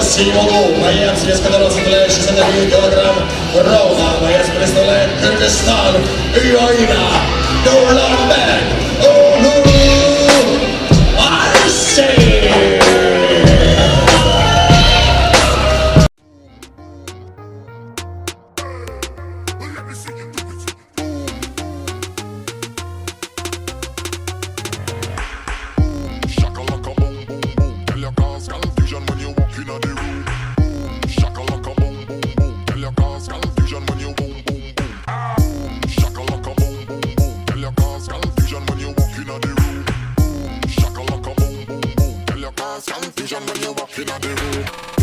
синему боец, вес которого составляет 61 килограмм ровно. Боец представляет Кыргызстан и Аина Нурламбек Онуру Арси. Confusion when you walk in the room.